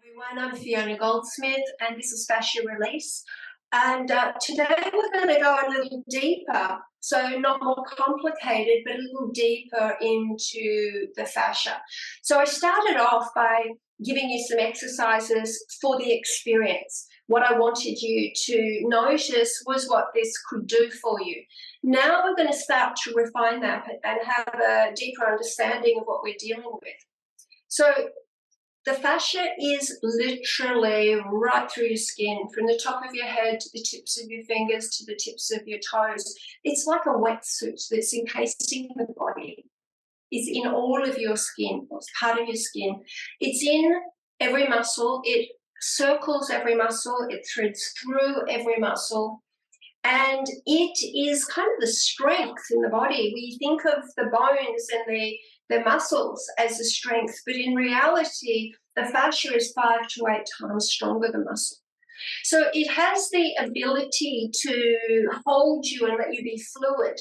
Everyone, I'm Fiona Goldsmith and this is Fascia Release, and today we're going to go a little deeper, so not more complicated but a little deeper into the fascia. So I started off by giving you some exercises for the experience. What I wanted you to notice was what this could do for you. Now we're going to start to refine that and have a deeper understanding of what we're dealing with. So the fascia is literally right through your skin, from the top of your head to the tips of your fingers to the tips of your toes. It's like a wetsuit that's encasing the body. It's in all of your skin, or it's part of your skin. It's in every muscle. It circles every muscle. It threads through every muscle. And it is kind of the strength in the body. We think of the bones and the muscles as the strength, but in reality, the fascia is 5 to 8 times stronger than muscle. So it has the ability to hold you and let you be fluid.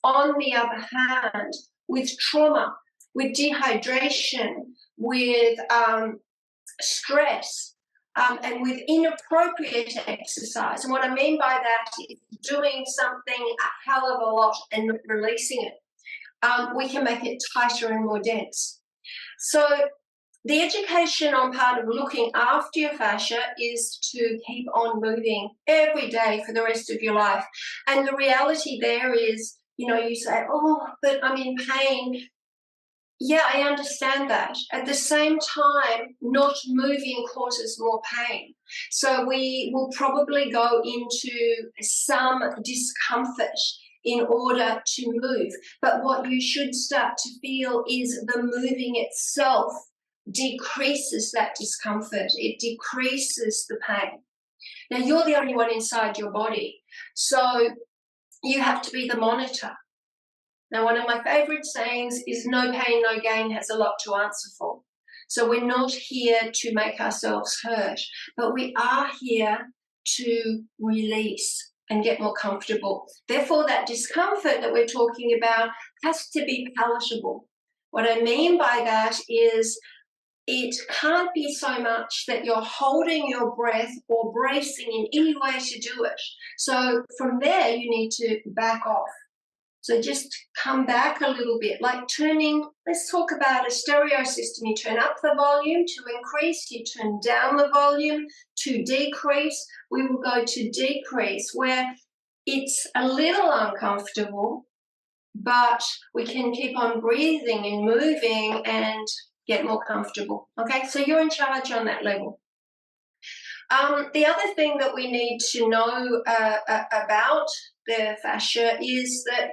On the other hand, with trauma, with dehydration, with stress, and with inappropriate exercise. And what I mean by that is doing something a hell of a lot and not releasing it. We can make it tighter and more dense. So the education on part of looking after your fascia is to keep on moving every day for the rest of your life. And the reality there is, you say, oh, but I'm in pain. Yeah, I understand that. At the same time, not moving causes more pain. So we will probably go into some discomfort in order to move. But what you should start to feel is the moving itself decreases that discomfort. It decreases the pain. Now, you're the only one inside your body, so you have to be the monitor. Now, one of my favorite sayings is no pain, no gain has a lot to answer for. So we're not here to make ourselves hurt, but we are here to release and get more comfortable. Therefore, that discomfort that we're talking about has to be palatable. What I mean by that is it can't be so much that you're holding your breath or bracing in any way to do it. So from there, you need to back off. So just come back a little bit, like turning, let's talk about a stereo system. You turn up the volume to increase, you turn down the volume to decrease. We will go to decrease, where it's a little uncomfortable, but we can keep on breathing and moving and get more comfortable. Okay, so you're in charge on that level. The other thing that we need to know about the fascia is that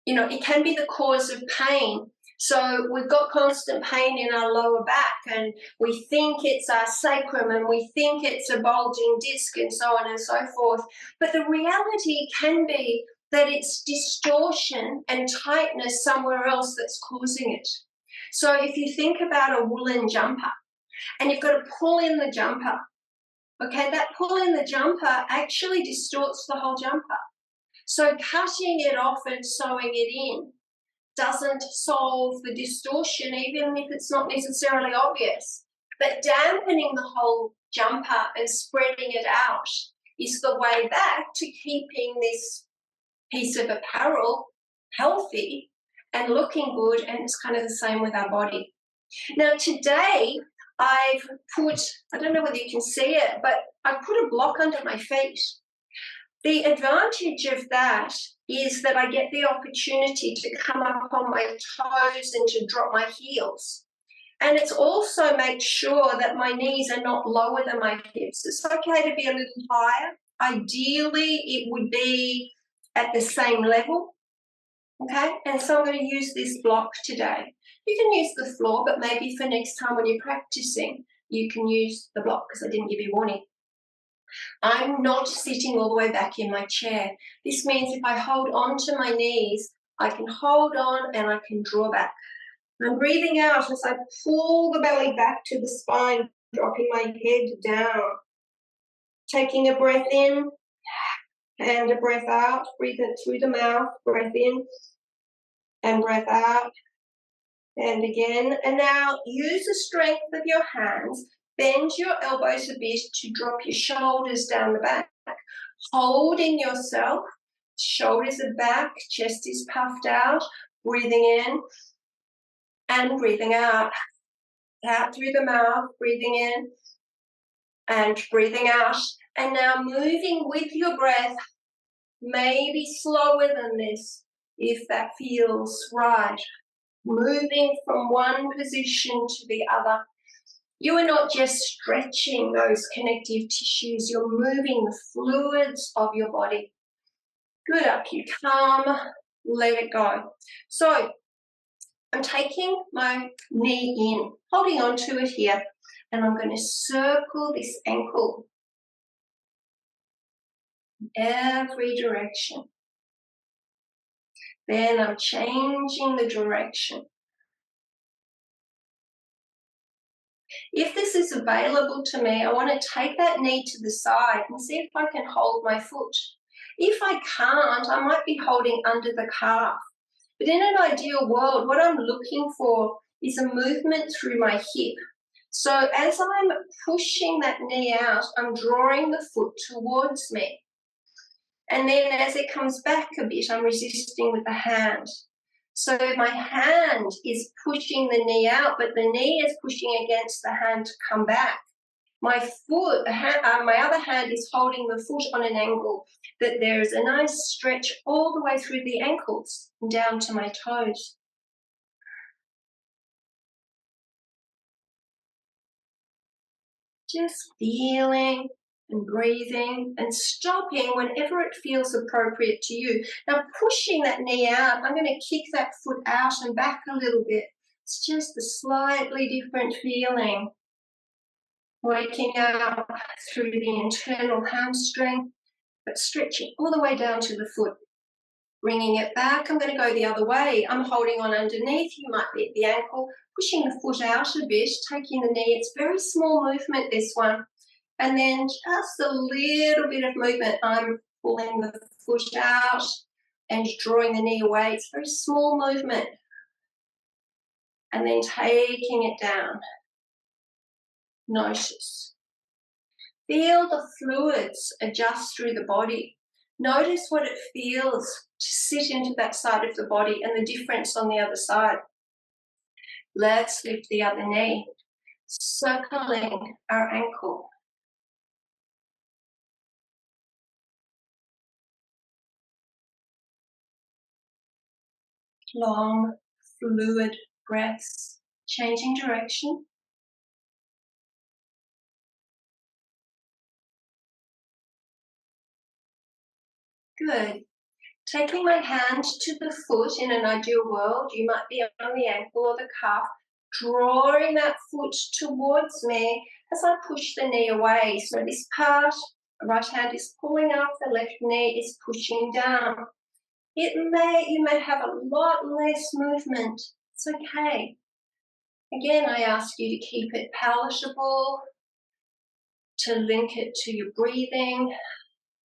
it can be the cause of pain. So we've got constant pain in our lower back and we think it's our sacrum and we think it's a bulging disc and so on and so forth. But the reality can be that it's distortion and tightness somewhere else that's causing it. So if you think about a woolen jumper and you've got to pull in the jumper, okay, that pull in the jumper actually distorts the whole jumper. So cutting it off and sewing it in doesn't solve the distortion, even if it's not necessarily obvious. But dampening the whole jumper and spreading it out is the way back to keeping this piece of apparel healthy and looking good, and it's kind of the same with our body. Now today I've put, I don't know whether you can see it, but I've put a block under my feet. The advantage of that is that I get the opportunity to come up on my toes and to drop my heels. And it's also make sure that my knees are not lower than my hips. It's okay to be a little higher. Ideally, it would be at the same level. Okay, and so I'm going to use this block today. You can use the floor, but maybe for next time when you're practicing, you can use the block because I didn't give you warning. I'm not sitting all the way back in my chair. This means if I hold on to my knees, I can hold on and I can draw back. I'm breathing out as I pull the belly back to the spine, dropping my head down. Taking a breath in and a breath out. Breathe it through the mouth, breath in and breath out. And again, and now use the strength of your hands Bend your elbows a bit to drop your shoulders down the back. Holding yourself, shoulders are back, chest is puffed out, breathing in and breathing out. Out through the mouth, breathing in and breathing out. And now moving with your breath, maybe slower than this if that feels right. Moving from one position to the other. You are not just stretching those connective tissues, you're moving the fluids of your body. Good, up you come, let it go. So I'm taking my knee in, holding on to it here, and I'm going to circle this ankle in every direction. Then I'm changing the direction. If this is available to me, I want to take that knee to the side and see if I can hold my foot. If I can't, I might be holding under the calf. But in an ideal world, what I'm looking for is a movement through my hip. So as I'm pushing that knee out, I'm drawing the foot towards me. And then as it comes back a bit, I'm resisting with the hand. So my hand is pushing the knee out, but the knee is pushing against the hand to come back. My foot, my other hand is holding the foot on an angle that there is a nice stretch all the way through the ankles and down to my toes. Just feeling and breathing and stopping whenever it feels appropriate to you. Now pushing that knee out, I'm going to kick that foot out and back a little bit. It's just a slightly different feeling. Working out through the internal hamstring, but stretching all the way down to the foot. Bringing it back, I'm going to go the other way. I'm holding on underneath, you might be at the ankle, pushing the foot out a bit, taking the knee. It's very small movement, this one. And then just a little bit of movement. I'm pulling the foot out and drawing the knee away. It's a very small movement. And then taking it down. Notice. Feel the fluids adjust through the body. Notice what it feels to sit into that side of the body and the difference on the other side. Let's lift the other knee, circling our ankle. Long, fluid breaths, changing direction. Good. Taking my hand to the foot in an ideal world, you might be on the ankle or the calf, drawing that foot towards me as I push the knee away. So this part, the right hand is pulling up, the left knee is pushing down. You may have a lot less movement. It's okay. Again, I ask you to keep it palatable, to link it to your breathing,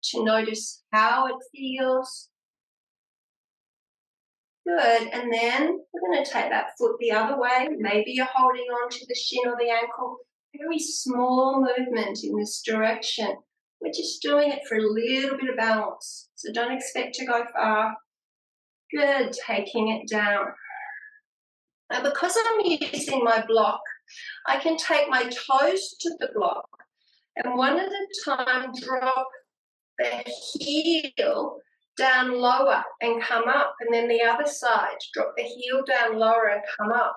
to notice how it feels. Good, and then we're going to take that foot the other way. Maybe you're holding on to the shin or the ankle. Very small movement in this direction. We're just doing it for a little bit of balance, so don't expect to go far. Good, taking it down. Now, because I'm using my block, I can take my toes to the block and one at a time drop the heel down lower and come up, and then the other side, drop the heel down lower and come up.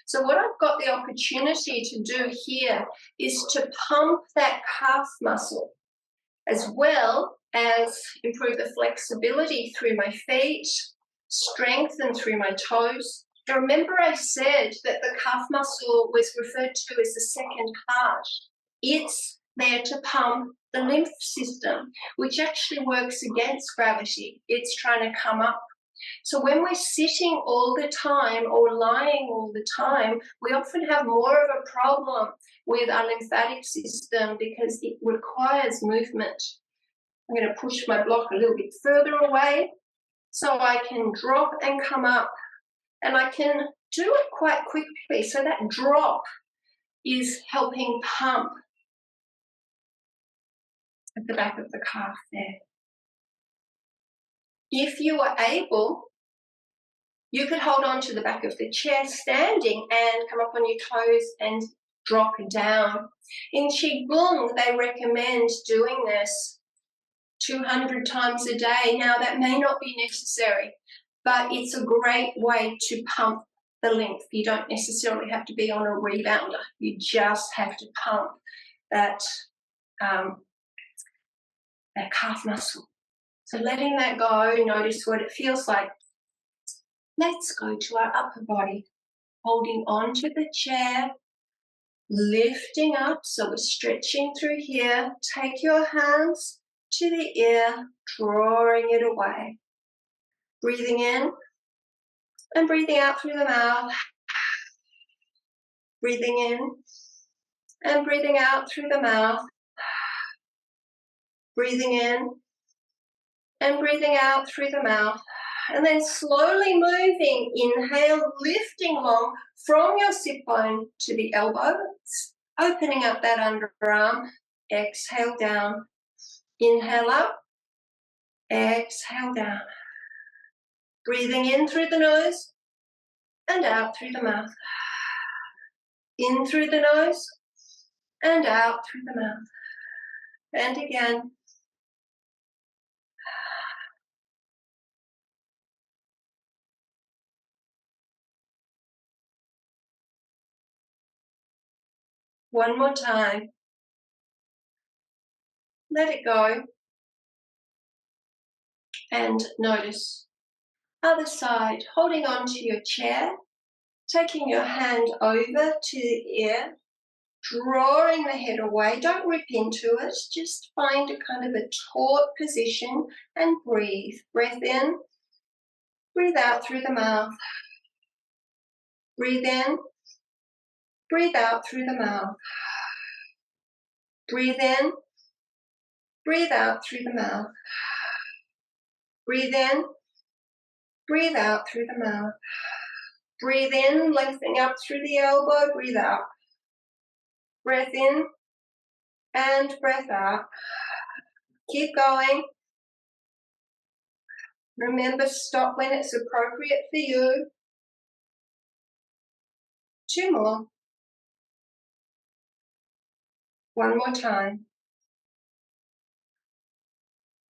So what I've got the opportunity to do here is to pump that calf muscle as well as improve the flexibility through my feet, strengthen through my toes. Now remember I said that the calf muscle was referred to as the second heart. It's there to pump the lymph system, which actually works against gravity. It's trying to come up. So when we're sitting all the time or lying all the time, we often have more of a problem with our lymphatic system because it requires movement. I'm going to push my block a little bit further away so I can drop and come up, and I can do it quite quickly. So that drop is helping pump at the back of the calf there. If you are able, you could hold on to the back of the chair standing and come up on your toes and drop down. In Qigong, they recommend doing this 200 times a day. Now, that may not be necessary, but it's a great way to pump the lymph. You don't necessarily have to be on a rebounder. You just have to pump that, that calf muscle. So letting that go, notice what it feels like. Let's go to our upper body, holding on to the chair, lifting up, so we're stretching through here. Take your hands to the ear, drawing it away. Breathing in and breathing out through the mouth. Breathing in and breathing out through the mouth. Breathing in and breathing out through the mouth. And then slowly moving, inhale, lifting long from your sit bone to the elbow, opening up that underarm. Exhale down. Inhale up. Exhale down. Breathing in through the nose and out through the mouth. In through the nose and out through the mouth. And again. One more time. Let it go. And notice. Other side, holding on to your chair, taking your hand over to the ear, drawing the head away. Don't rip into it, just find a kind of a taut position and breathe. Breath in, breathe out through the mouth. Breathe in, breathe out through the mouth. Breathe in, breathe out through the mouth. Breathe in, breathe out through the mouth. Breathe in, lifting up through the elbow, breathe out. Breath in and breath out. Keep going. Remember, stop when it's appropriate for you. 2 more. 1 more time.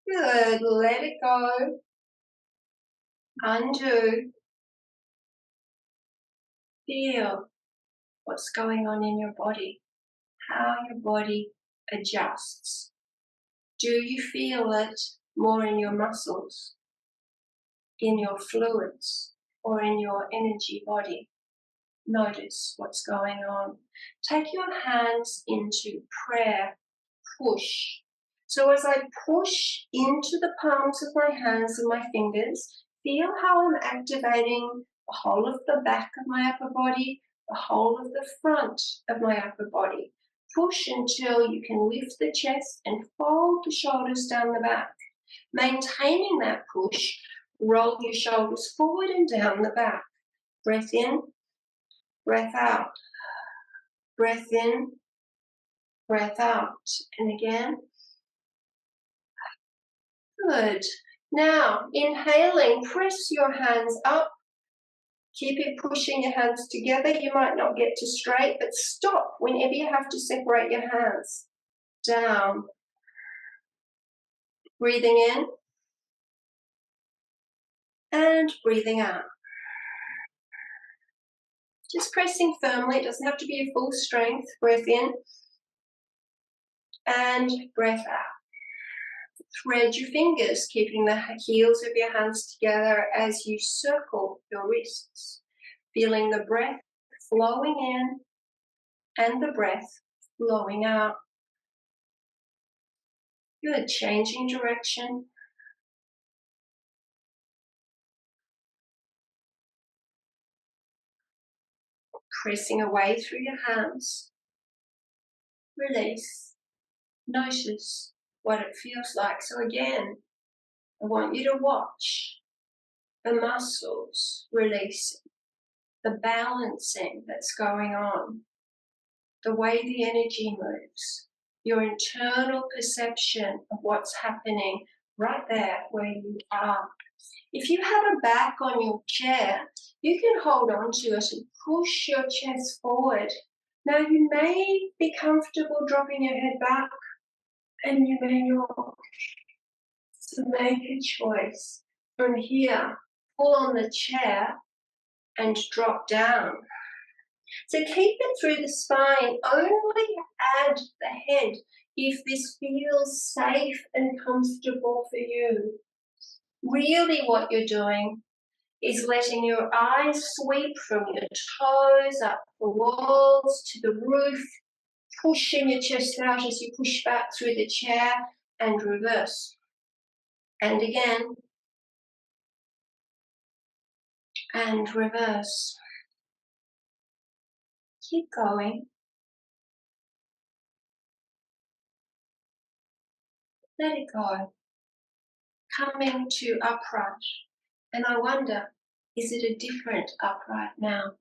Good. Let it go. Undo. Feel what's going on in your body, how your body adjusts. Do you feel it more in your muscles, in your fluids, or in your energy body? Notice what's going on. Take your hands into prayer, push. So as I push into the palms of my hands and my fingers, feel how I'm activating the whole of the back of my upper body, the whole of the front of my upper body. Push until you can lift the chest and fold the shoulders down the back. Maintaining that push, roll your shoulders forward and down the back. Breath in, breath out. Breath in, breath out. And again. Good. Now, inhaling, press your hands up. Keep it pushing your hands together. You might not get to straight, but stop whenever you have to separate your hands. Down. Breathing in. And breathing out. Just pressing firmly. It doesn't have to be a full strength. Breath in. And breath out. Thread your fingers, keeping the heels of your hands together as you circle your wrists. Feeling the breath flowing in and the breath flowing out. Good. Changing direction. Pressing away through your hands. Release. Notice what it feels like. So again, I want you to watch the muscles releasing, the balancing that's going on, the way the energy moves, your internal perception of what's happening right there where you are. If you have a back on your chair, you can hold on to it and push your chest forward. Now you may be comfortable dropping your head back, and you may not. So make a choice. From here, pull on the chair and drop down. So keep it through the spine. Only add the head if this feels safe and comfortable for you. Really what you're doing is letting your eyes sweep from your toes up the walls to the roof, pushing your chest out as you push back through the chair and reverse. And again, and reverse. Keep going. Let it go. Coming to upright. And I wonder, is it a different upright now?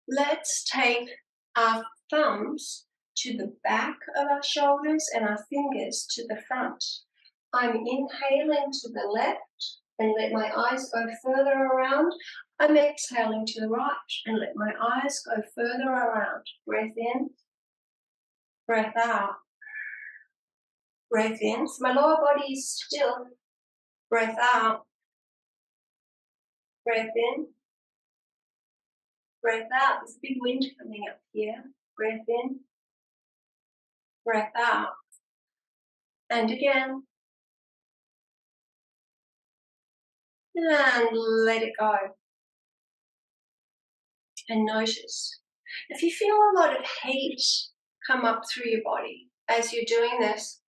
Let's take our thumbs to the back of our shoulders and our fingers to the front. I'm inhaling to the left and let my eyes go further around. I'm exhaling to the right and let my eyes go further around. Breath in, breath out. Breath in, so my lower body is still. Breath out. Breath in. Breath out. There's a big wind coming up here. Breath in. Breath out. And again. And let it go. And notice. If you feel a lot of heat come up through your body as you're doing this,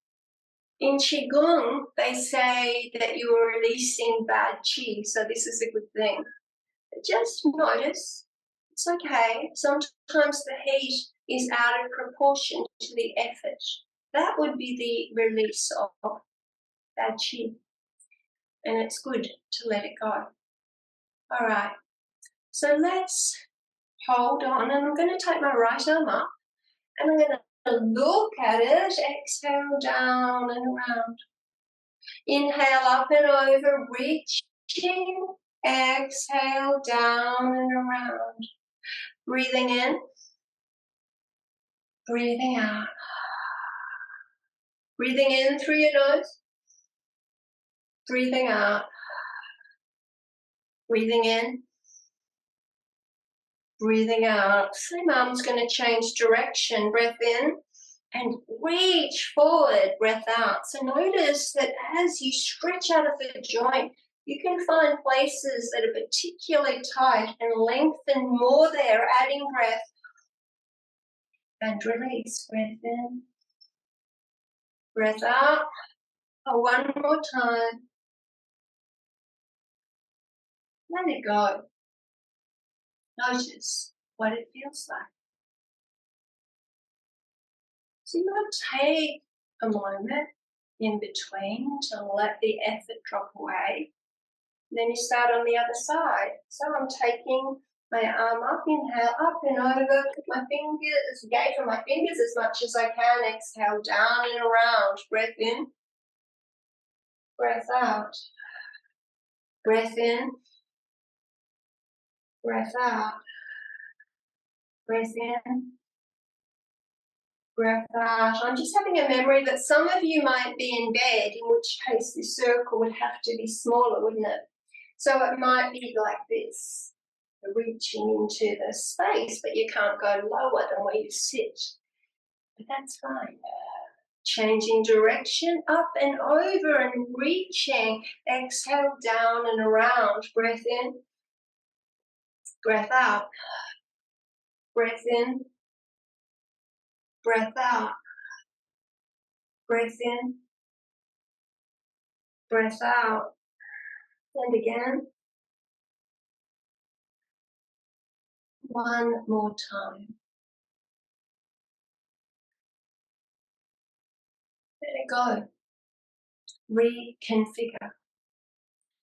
in Qigong, they say that you are releasing bad qi, so this is a good thing. But just notice, it's okay. Sometimes the heat is out of proportion to the effort. That would be the release of bad qi. And it's good to let it go. All right, so let's hold on, and I'm going to take my right arm up, and I'm going to look at it, exhale down and around. Inhale up and over, reaching, exhale down and around. Breathing in, breathing out. Breathing in through your nose, breathing out. Breathing in, breathing out. Same arm's going to change direction. Breath in and reach forward, breath out. So notice that as you stretch out of the joint, you can find places that are particularly tight and lengthen more there, adding breath. And release. Breath in, breath out. Oh, one more time. Let it go. Notice what it feels like. So you might take a moment in between to let the effort drop away. Then you start on the other side. So I'm taking my arm up, inhale up and over, put my fingers, gaze on my fingers as much as I can, exhale down and around. Breath in, breath out. Breath in, breath out. Breath in, breath out. I'm just having a memory that some of you might be in bed, in which case this circle would have to be smaller, wouldn't it? So it might be like this, reaching into the space, but you can't go lower than where you sit. But that's fine. Changing direction, up and over and reaching. Exhale down and around. Breath in, breath out. Breath in, breath out. Breath in, breath out. And again. One more time. Let it go. Reconfigure.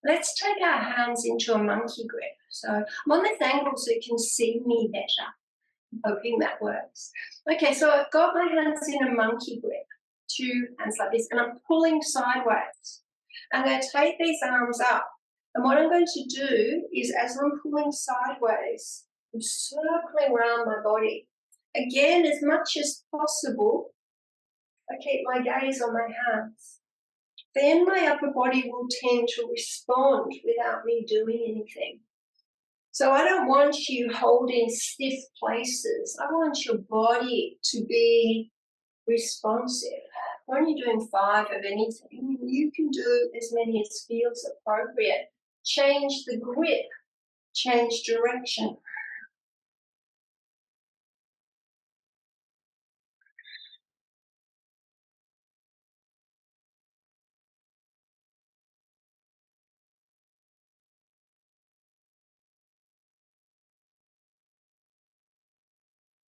Let's take our hands into a monkey grip. So I'm on this angle so you can see me better. Hoping that works. Okay, so I've got my hands in a monkey grip, 2 hands like this, and I'm pulling sideways. I'm going to take these arms up, and what I'm going to do is, as I'm pulling sideways, I'm circling around my body. Again, as much as possible, I keep my gaze on my hands. Then my upper body will tend to respond without me doing anything. So I don't want you holding stiff places. I want your body to be responsive. We're only doing 5 of anything. You can do as many as feels appropriate. Change the grip, change direction.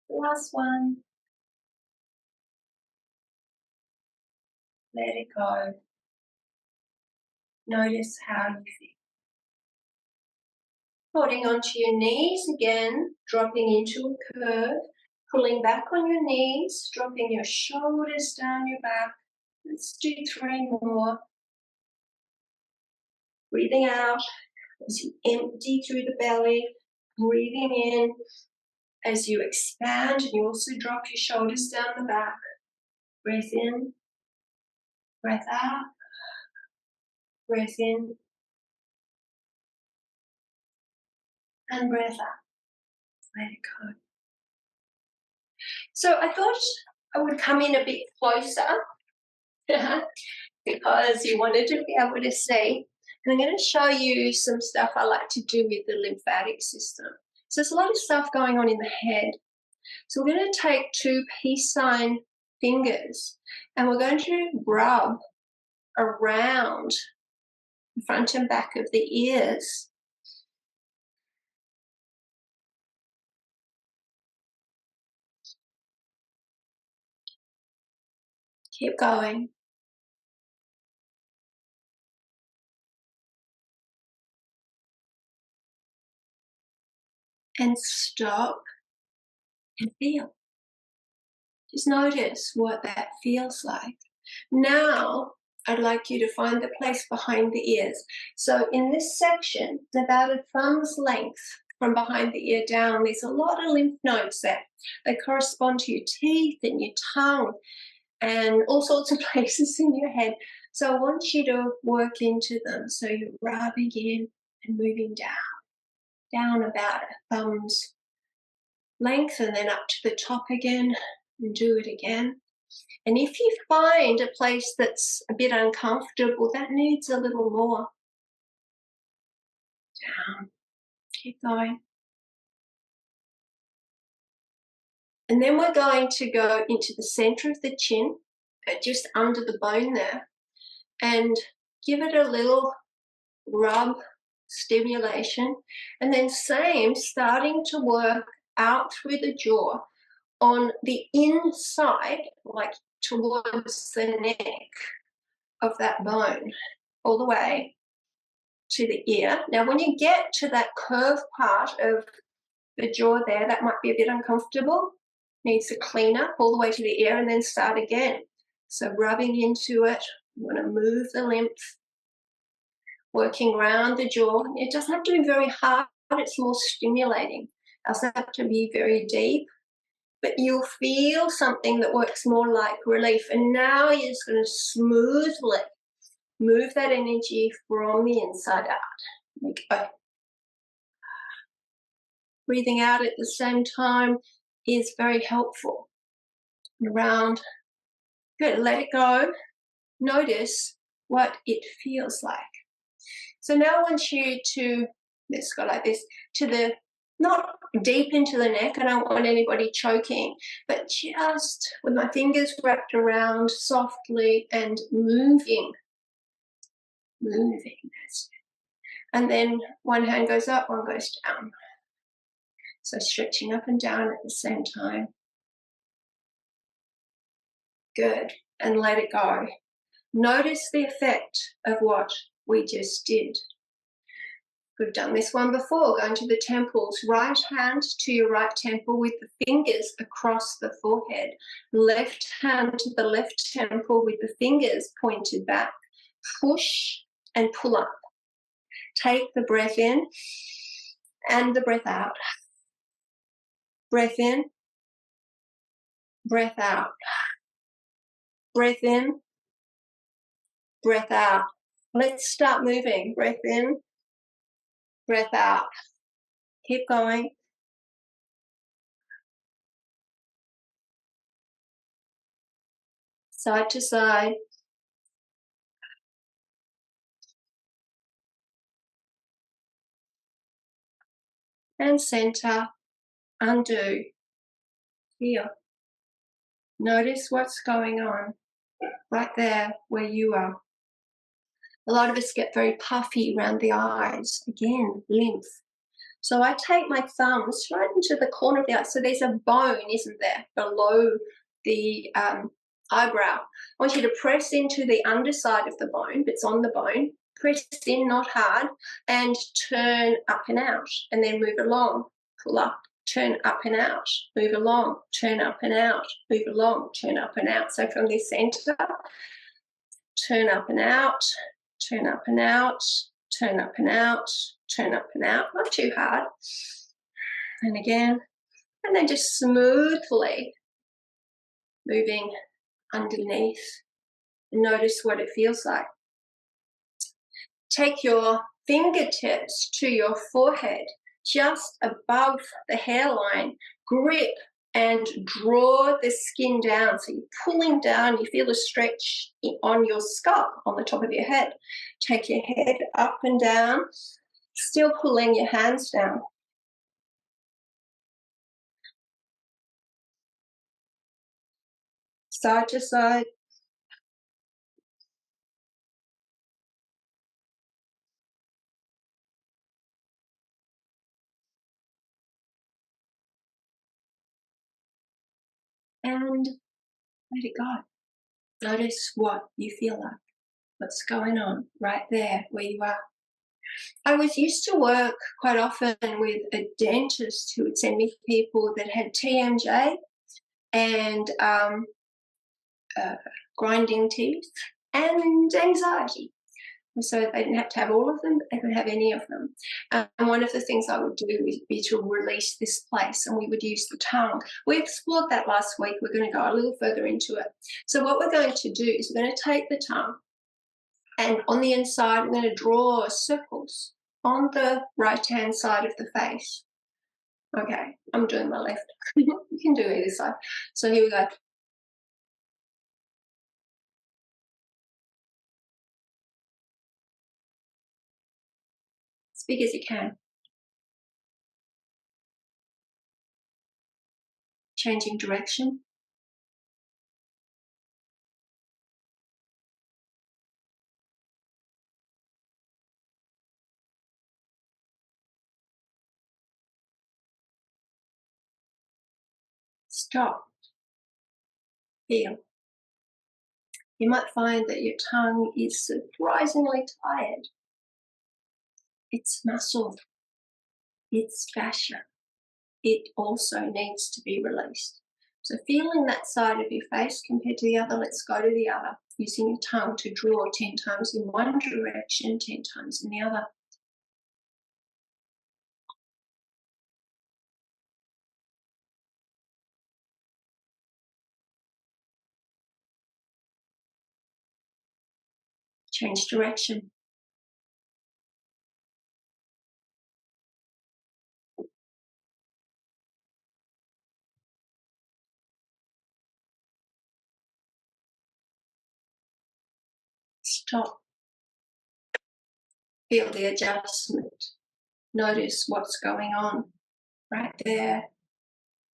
Last one. Let it go. Notice how you feel. Holding onto your knees again, dropping into a curve, pulling back on your knees, dropping your shoulders down your back. Let's do 3 more. Breathing out as you empty through the belly, breathing in as you expand, and you also drop your shoulders down the back. Breath in, breath out, breath in, and breath out. Let it go. So I thought I would come in a bit closer because you wanted to be able to see. And I'm going to show you some stuff I like to do with the lymphatic system. So there's a lot of stuff going on in the head. So we're going to take 2 peace sign fingers and we're going to rub around the front and back of the ears. Keep going. And stop and feel. Just notice what that feels like. Now, I'd like you to find the place behind the ears. So in this section, about a thumb's length from behind the ear down, there's a lot of lymph nodes there. They correspond to your teeth and your tongue and all sorts of places in your head. So I want you to work into them. So you're rubbing in and moving down about a thumb's length and then up to the top again, and do it again. And if you find a place that's a bit uncomfortable, that needs a little more. Down. Keep going. And then we're going to go into the center of the chin, just under the bone there, and give it a little rub, stimulation, and then same, starting to work out through the jaw on the inside, like towards the neck of that bone, all the way to the ear. Now, when you get to that curved part of the jaw there, that might be a bit uncomfortable. Needs to clean up all the way to the ear and then start again. So rubbing into it, you want to move the lymph, working around the jaw. It doesn't have to be very hard, it's more stimulating. It doesn't have to be very deep, but you'll feel something that works more like relief. And now you're just going to smoothly move that energy from the inside out. Okay. Breathing out at the same time is very helpful. Around. Good. Let it go. Notice what it feels like. So now I want you to, let's go like this, to the, not deep into the neck. I don't want anybody choking, but just with my fingers wrapped around softly and moving. That's it. And then one hand goes up, one goes down. So stretching up and down at the same time. Good. And let it go. Notice the effect of what we just did. We've done this one before, going to the temples. Right hand to your right temple with the fingers across the forehead. Left hand to the left temple with the fingers pointed back. Push and pull up. Take the breath in and the breath out. Breath in, breath out. Breath in, breath out. Let's start moving. Breath in, breath out. Keep going. Side to side. And center. Undo. Here. Notice what's going on right there where you are. A lot of us get very puffy around the eyes. Again, lymph. So I take my thumbs right into the corner of the eye. So there's a bone, isn't there, below the eyebrow. I want you to press into the underside of the bone, that's on the bone. Press in, not hard, and turn up and out, and then move along. Pull up, turn up and out, move along, turn up and out, move along, turn up and out. So from the center, turn up and out, turn up and out, turn up and out, turn up and out, not too hard. And again, and then just smoothly moving underneath. Notice what it feels like. Take your fingertips to your forehead, just above the hairline. Grip and draw the skin down. So you're pulling down, you feel a stretch on your scalp, on the top of your head. Take your head up and down, still pulling your hands down. Side to side. And let it go. Notice what you feel like, what's going on right there where you are. I was used to work quite often with a dentist who would send me people that had TMJ and grinding teeth and anxiety. So they didn't have to have all of them, they could have any of them. And one of the things I would do would be to release this place, and we would use the tongue. We explored that last week. We're going to go a little further into it. So what we're going to do is we're going to take the tongue, and on the inside, we're going to draw circles on the right-hand side of the face. Okay, I'm doing my left. You can do either side. So here we go. As big as you can. Changing direction. Stop. Feel. You might find that your tongue is surprisingly tired. It's muscle. It's fascia. It also needs to be released. So feeling that side of your face compared to the other, let's go to the other, using your tongue to draw 10 times in one direction, 10 times in the other. Change direction. Stop. Feel the adjustment. Notice what's going on right there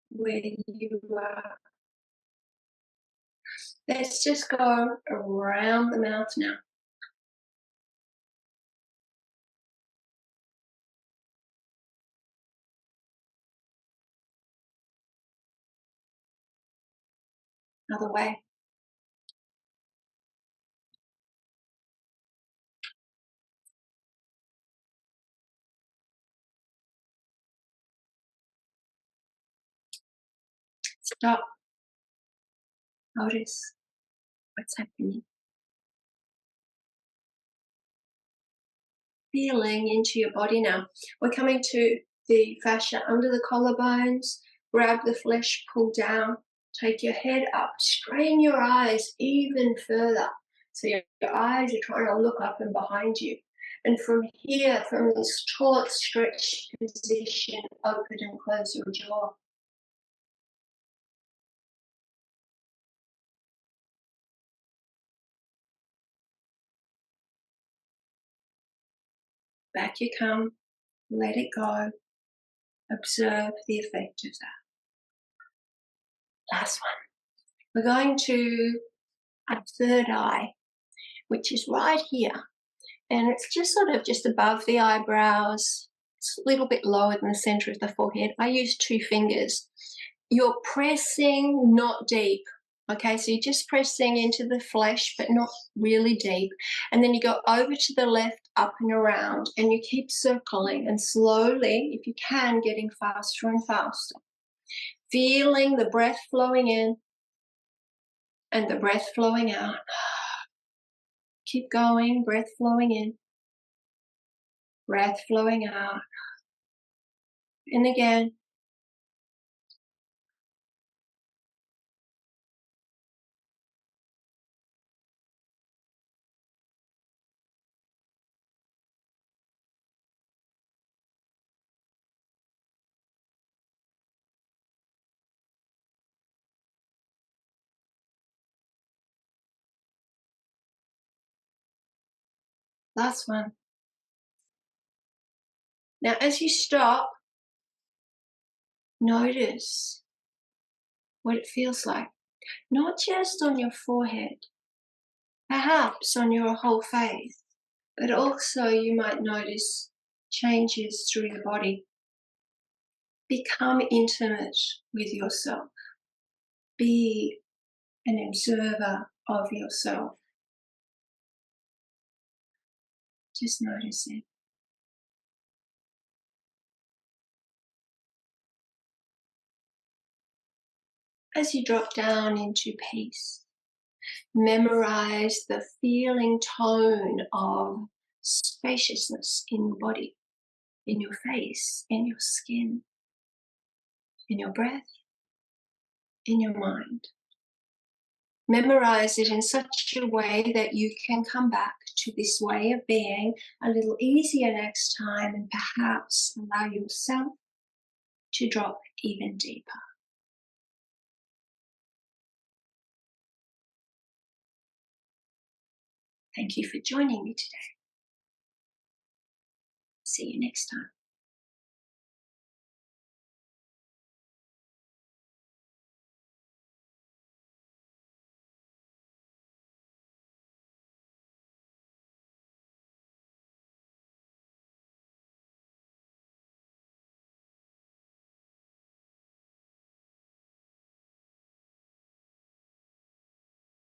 where you are. Let's just go around the mouth now. Other way. Stop. Notice what's happening. Feeling into your body now. We're coming to the fascia under the collarbones. Grab the flesh, pull down. Take your head up. Strain your eyes even further. So your eyes are trying to look up and behind you. And from here, from this taut, stretched position, open and close your jaw. Back you come. Let it go. Observe the effect of that. Last one. We're going to our third eye, which is right here. And it's just sort of just above the eyebrows. It's a little bit lower than the center of the forehead. I use 2 fingers. You're pressing, not deep. Okay, so you're just pressing into the flesh, but not really deep. And then you go over to the left, up and around, and you keep circling and slowly, if you can, getting faster and faster. Feeling the breath flowing in and the breath flowing out. Keep going, breath flowing in, breath flowing out. And again. Last one. Now, as you stop, notice what it feels like. Not just on your forehead, perhaps on your whole face, but also you might notice changes through your body. Become intimate with yourself. Be an observer of yourself. Just notice it. As you drop down into peace, memorize the feeling tone of spaciousness in your body, in your face, in your skin, in your breath, in your mind. Memorize it in such a way that you can come back to this way of being a little easier next time and perhaps allow yourself to drop even deeper. Thank you for joining me today. See you next time.